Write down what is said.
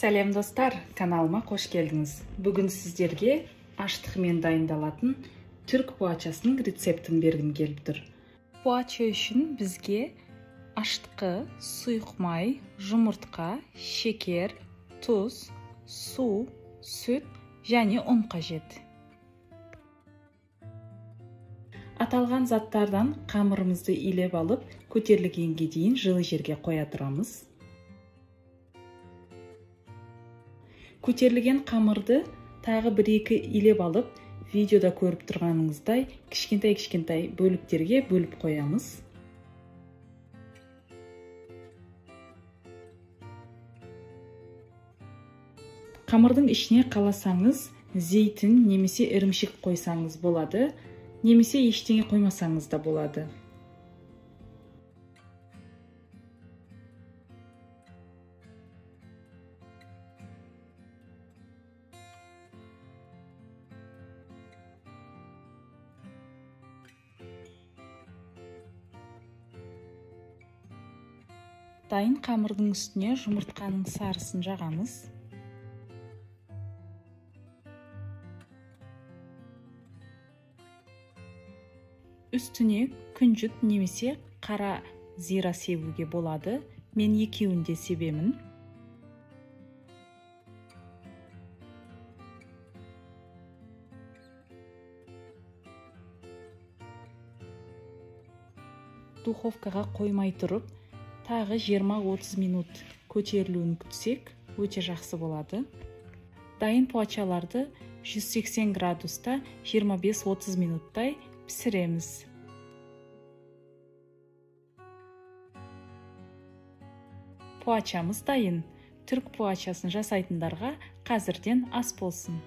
Сәлем достар, каналыма қош келдіңіз. Бүгін сіздерге аштығымен дайындалатын түрк поачасының рецептін бергім келіп тұр. Поача үшін бізге аштықы, сұйық май, жұмыртқа, шекер, тұз, су, сүт және ұн қажет. Аталған заттардан қамырымызды илеп алып, көтерілгенге дейін жылы жерге қоя тұрамыз. Көтерілген қамырды тағы 1-2 илеп алып, видеода көріп тұрғаныңыздай кішкентай бөліктерге бөліп қоямыз. Қамырдың ішіне қаласаңыз, зейтін немесе ірімшік қойсаңыз болады, немесе ештеңе қоймасаңыз да болады. Дайын қамырдың үстіне жұмыртқаның сарысын жағамыз. Үстіне күнжіт немесе қара зира себуге болады. Мен екеуін де себемін. Духовкаға қоймай тұрып, тағы 20-30 минут көтерілуін күтсек, өте жақсы болады. Дайын поачаларды 180 градуста 25-30 минуттай пісіреміз. Поачамыз дайын. Түрк поачасын жасайтындарға қазірден ас болсын.